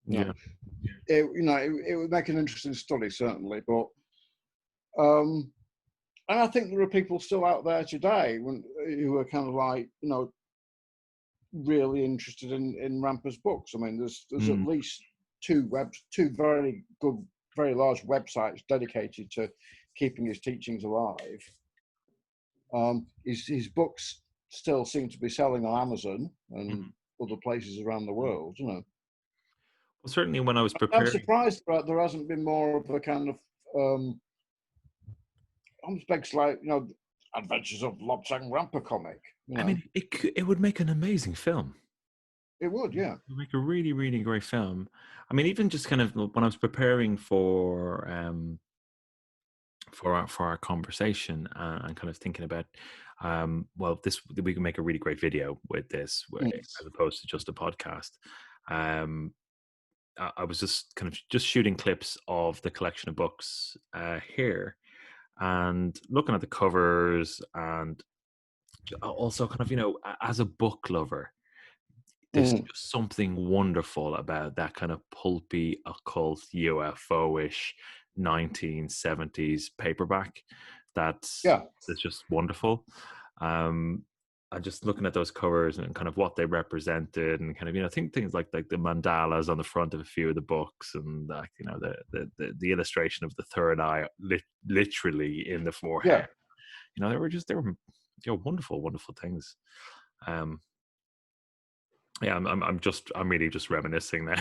Speaker 3: Yeah.
Speaker 2: It would make an interesting study, certainly, but and I think there are people still out there today who are kind of like, really interested in Rampa's books. I mean, there's at least two very good, very large websites dedicated to keeping his teachings alive. His books still seem to be selling on Amazon and other places around the world,
Speaker 3: Well, certainly when I was preparing...
Speaker 2: I'm surprised that there hasn't been more of a kind of almost begs like, Adventures of Lobsang Rampa comic.
Speaker 3: I mean, it would make an amazing film.
Speaker 2: It would, yeah.
Speaker 3: It would make a really, really great film. I mean, even just kind of when I was preparing for for our conversation, and kind of thinking about, well, this, we can make a really great video with this, as opposed to just a podcast. I was just kind of just shooting clips of the collection of books here, and looking at the covers, and also kind of, as a book lover, there's just something wonderful about that kind of pulpy, occult, UFO-ish 1970s paperback. That's just wonderful. And just looking at those covers and kind of what they represented, and kind of, think things like the mandalas on the front of a few of the books, and the illustration of the third eye literally in the forehead. They were wonderful, wonderful things. I'm really just reminiscing now.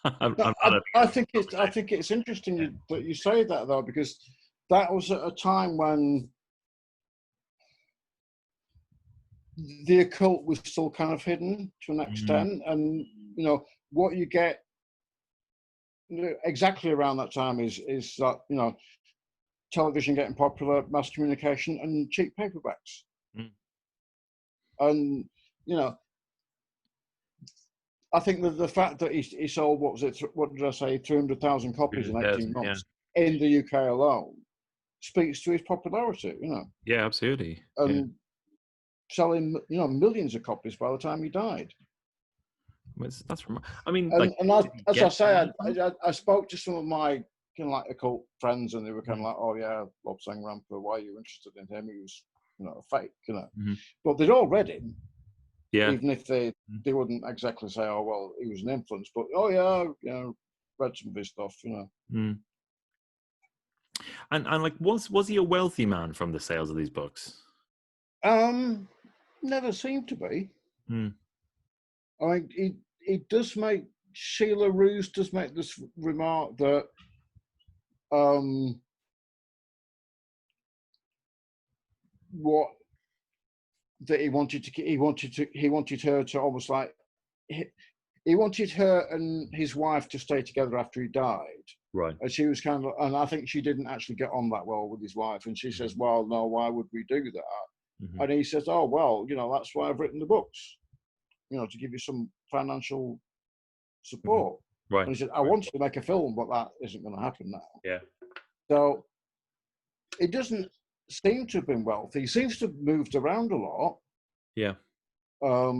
Speaker 2: I think it's interesting that you say that, though, because that was at a time when the occult was still kind of hidden to an extent, and what you get exactly around that time is that television getting popular, mass communication, and cheap paperbacks, and I think that the fact that he sold, what did I say, 300,000 copies in 18 months in the UK alone speaks to his popularity.
Speaker 3: Yeah, absolutely.
Speaker 2: And selling millions of copies by the time he died.
Speaker 3: That's I mean,
Speaker 2: as I say, I spoke to some of my kind of like occult friends, and they were kind of like, "Oh yeah, Lobsang Rampa, why are you interested in him? He was a fake, But they'd all read him.
Speaker 3: Yeah.
Speaker 2: Even if they wouldn't exactly say, "Oh well, he was an influence," but read some of his stuff,
Speaker 3: And like, was he a wealthy man from the sales of these books?
Speaker 2: Never seemed to be.
Speaker 3: I
Speaker 2: mean, he does make, Sheila Roos does make this remark that he wanted her to almost like, he wanted her and his wife to stay together after he died.
Speaker 3: Right.
Speaker 2: And she was kind of, and I think she didn't actually get on that well with his wife. And she says, "Well, no, why would we do that?" And he says, "Oh, well, that's why I've written the books, to give you some financial support."
Speaker 3: Right.
Speaker 2: And he said, "I wanted to make a film, but that isn't going to happen now."
Speaker 3: Yeah.
Speaker 2: So it doesn't seem to have been wealthy. He seems to have moved around a lot.
Speaker 3: Yeah.
Speaker 2: I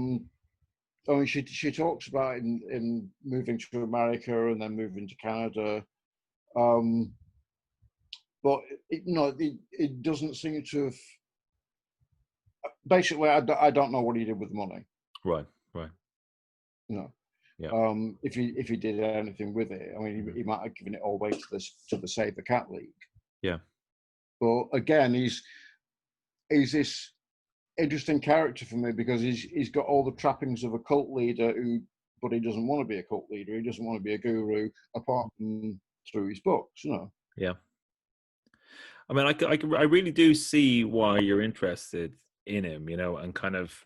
Speaker 2: mean, she talks about in moving to America and then moving to Canada. But it doesn't seem to have. Basically, I don't know what he did with the money.
Speaker 3: Right.
Speaker 2: Yeah. If he did anything with it, I mean, he might have given it all away to the Save the Cat League.
Speaker 3: Yeah.
Speaker 2: But again, he's this interesting character for me because he's got all the trappings of a cult leader but he doesn't want to be a cult leader. He doesn't want to be a guru apart from through his books,
Speaker 3: Yeah. I mean, I really do see why you're interested in him, and kind of,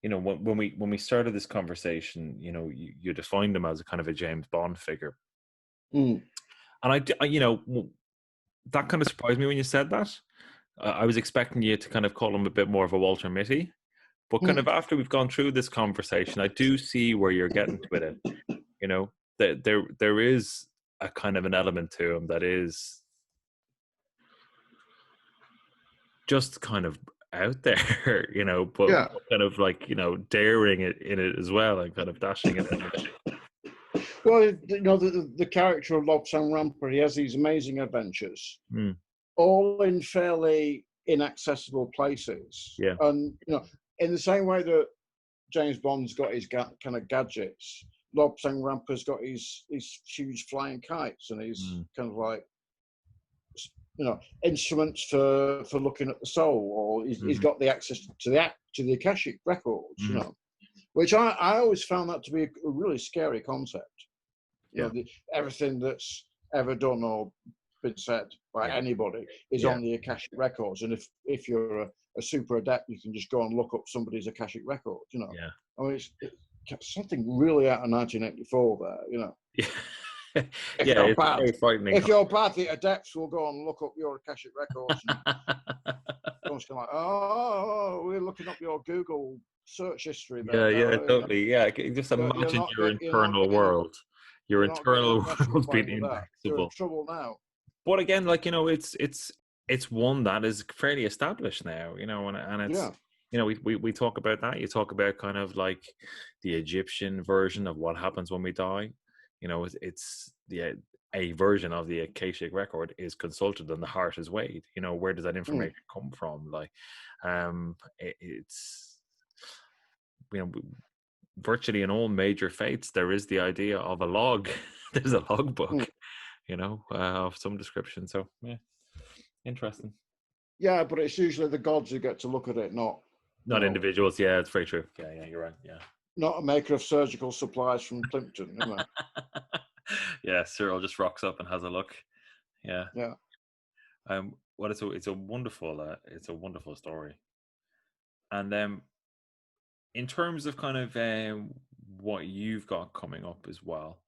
Speaker 3: when we started this conversation, you defined him as a kind of a James Bond figure. And I that kind of surprised me when you said that. I was expecting you to kind of call him a bit more of a Walter Mitty, but kind of after we've gone through this conversation, I do see where you're getting with it. There is a kind of an element to him that is just kind of out there, but kind of like, daring it in it as well, and kind of dashing it in it.
Speaker 2: Well, the character of Lobsang Rampa, he has these amazing adventures, all in fairly inaccessible places.
Speaker 3: Yeah.
Speaker 2: And, in the same way that James Bond's got his kind of gadgets, Lobsang Rampa's got his huge flying kites and his kind of like, instruments for looking at the soul, or he's got the access to the Akashic records, which I always found that to be a really scary concept. Everything that's ever done or been said by anybody is on the Akashic records, and if you're a super adept, you can just go and look up somebody's Akashic records. I mean, it's something really out of 1984 there.
Speaker 3: Yeah.
Speaker 2: If
Speaker 3: Yeah,
Speaker 2: you're
Speaker 3: it's
Speaker 2: bad,
Speaker 3: very frightening.
Speaker 2: if you're bad, the adepts will go and look up your Akashic records. Someone's kind of like, oh, we're looking up your Google search history there.
Speaker 3: Yeah,
Speaker 2: Now,
Speaker 3: totally. Yeah, just
Speaker 2: you're
Speaker 3: imagine
Speaker 2: not
Speaker 3: your internal world, your
Speaker 2: you're not getting
Speaker 3: internal
Speaker 2: Akashic
Speaker 3: world being
Speaker 2: playing with that. You're in
Speaker 3: indexable.
Speaker 2: trouble now.
Speaker 3: But again, like, you know, it's one that is fairly established now, you know, and it's,
Speaker 2: Yeah.
Speaker 3: you know, we talk about that. You talk about kind of like the Egyptian version of what happens when we die. You know, it's a version of the Akashic record is consulted and the heart is weighed. You know, where does that information come from? Like, it's, you know, virtually in all major faiths there is the idea of a log. There's a logbook, you know, of some description. So yeah, interesting.
Speaker 2: Yeah, but it's usually the gods who get to look at it, not
Speaker 3: individuals. Yeah, it's very true. Yeah, you're right. Yeah.
Speaker 2: Not a maker of surgical supplies from Plympton, am I?
Speaker 3: Yeah, Cyril just rocks up and has a look. Yeah.
Speaker 2: Yeah.
Speaker 3: Well, it's a wonderful story. And in terms of kind of what you've got coming up as well,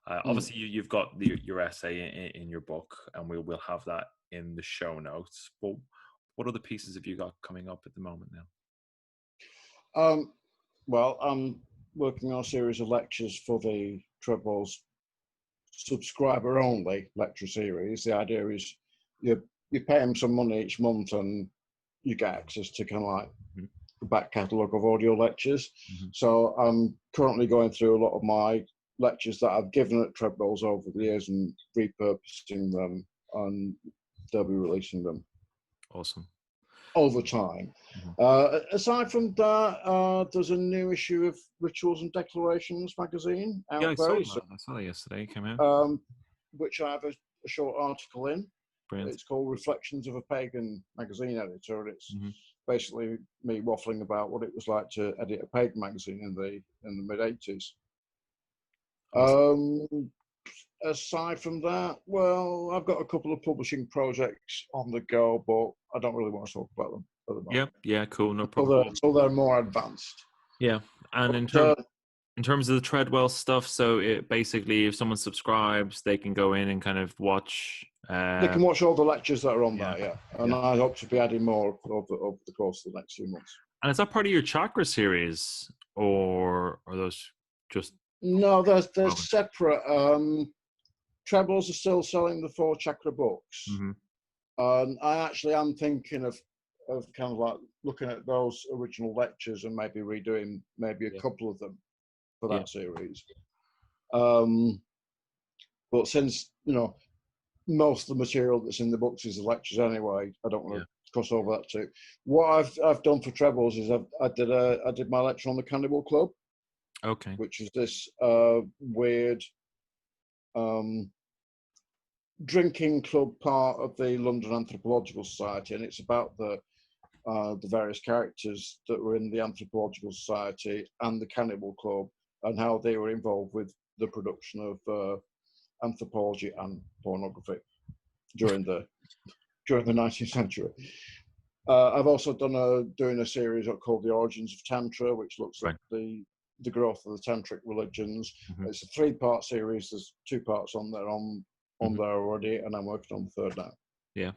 Speaker 3: obviously you've got your essay in your book, and we'll have that in the show notes. But what other pieces have you got coming up at the moment now?
Speaker 2: Well, I'm working on a series of lectures for the Treadwell's subscriber only lecture series. The idea is you pay them some money each month and you get access to kind of like the back catalogue of audio lectures. So I'm currently going through a lot of my lectures that I've given at Treadwell's over the years and repurposing them, and they'll be releasing them.
Speaker 3: Awesome.
Speaker 2: Over time. Aside from that, there's a new issue of Rituals and Declarations magazine out
Speaker 3: I
Speaker 2: very
Speaker 3: saw
Speaker 2: soon.
Speaker 3: that. I saw that yesterday. It came out.
Speaker 2: Which I have a short article in.
Speaker 3: Brilliant.
Speaker 2: It's called Reflections of a Pagan magazine editor, and it's basically me waffling about what it was like to edit a pagan magazine in the mid-80s.
Speaker 3: Awesome.
Speaker 2: Aside from that, well, I've got a couple of publishing projects on the go, but I don't really want to talk about them at the moment.
Speaker 3: Yeah, cool, no problem.
Speaker 2: Until they're more advanced.
Speaker 3: Yeah, and in terms of the Treadwell stuff, so it basically, if someone subscribes, they can go in and kind of watch.
Speaker 2: They can watch all the lectures that are on there, yeah. And I hope to be adding more over the course of the next few months.
Speaker 3: And is that part of your chakra series, or are those just?
Speaker 2: No, there's separate. Trebles are still selling the 4 chakra books. And I actually am thinking of kind of like looking at those original lectures and maybe redoing maybe a couple of them for that series. But since, you know, most of the material that's in the books is the lectures anyway, I don't want to cross over that too. What I've done for Trebles is I did my lecture on the Cannibal Club.
Speaker 3: Okay.
Speaker 2: Which is this weird drinking club part of the London Anthropological Society, and it's about the various characters that were in the Anthropological Society and the Cannibal Club, and how they were involved with the production of anthropology and pornography during the 19th century. I've also doing a series called The Origins of Tantra, which looks at the growth of the tantric religions. It's a 3-part series. There's 2 parts on there there already, and I'm working on the 3rd now. Yeah.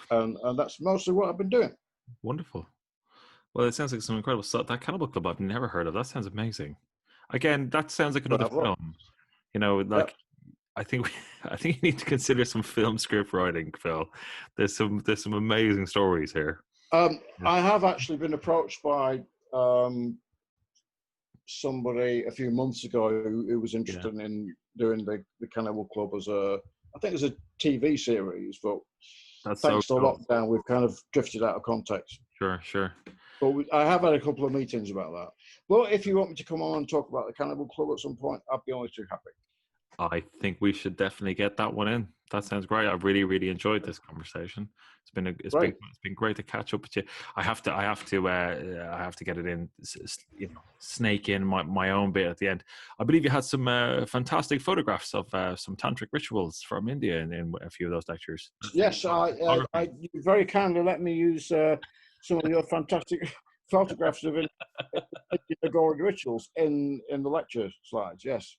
Speaker 2: And that's mostly what I've been doing.
Speaker 3: Wonderful. Well, it sounds like some incredible stuff. That Cannibal Club I've never heard of. That sounds amazing. Again, that sounds like another film. You know, like I think you need to consider some film script writing, Phil. There's some amazing stories here.
Speaker 2: I have actually been approached by somebody a few months ago who was interested in doing the Cannibal Club as a TV series, but thanks to lockdown, we've kind of drifted out of context.
Speaker 3: Sure.
Speaker 2: But I have had a couple of meetings about that. Well, if you want me to come on and talk about the Cannibal Club at some point, I'd be only too happy.
Speaker 3: I think we should definitely get that one in. That sounds great. I really, really enjoyed this conversation. It's been great to catch up with you. I have to get it in, you know, snake in my own bit at the end. I believe you had some fantastic photographs of some tantric rituals from India in a few of those lectures.
Speaker 2: Yes, I you very kindly let me use some of your fantastic photographs of agoric rituals in the lecture slides. Yes.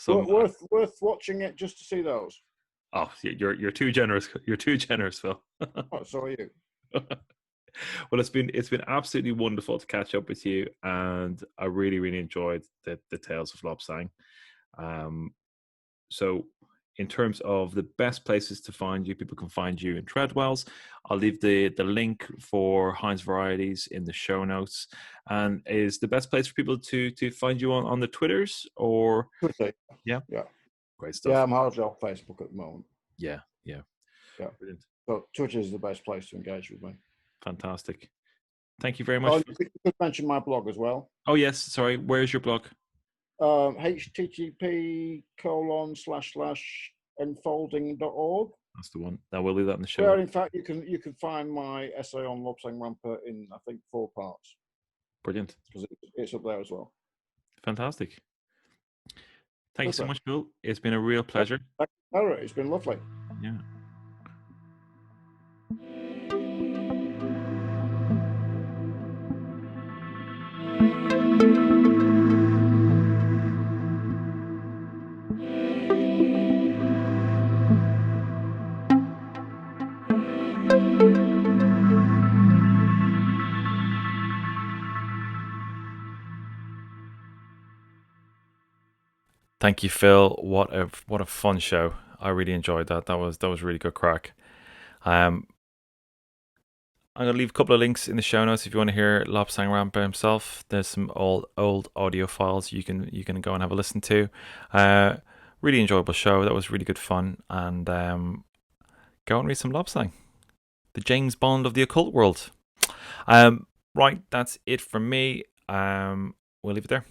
Speaker 2: Worth watching it just to see those.
Speaker 3: Oh, you're too generous. You're too generous, Phil.
Speaker 2: Oh, so are you.
Speaker 3: Well, it's been absolutely wonderful to catch up with you, and I really enjoyed the Tales of Lobsang. So in terms of the best places to find you, people can find you in Treadwell's. I'll leave the link for Hine's Varieties in the show notes. And is the best place for people to find you on the Twitters or? Yeah. Great stuff.
Speaker 2: Yeah, I'm hardly off Facebook at the moment.
Speaker 3: Yeah.
Speaker 2: Brilliant. So Twitter is the best place to engage with me.
Speaker 3: Fantastic. Thank you very much.
Speaker 2: You could mention my blog as well.
Speaker 3: Oh yes, sorry. Where's your blog?
Speaker 2: http://enfolding.org.
Speaker 3: That's the one. Now we'll leave that in the show.
Speaker 2: Where in fact you can find my essay on Lobsang Rampa in I think 4 parts.
Speaker 3: Brilliant.
Speaker 2: Because it's up there as well.
Speaker 3: Fantastic. Thank you so much, Phil. It's been a real pleasure.
Speaker 2: It's been lovely.
Speaker 3: Yeah. Thank you, Phil. What a fun show. I really enjoyed that. That was really good crack. I'm gonna leave a couple of links in the show notes if you want to hear Lobsang Rampa himself. There's some old audio files you can go and have a listen to. Really enjoyable show. That was really good fun. And go and read some Lobsang, the James Bond of the occult world. Right, that's it from me. We'll leave it there.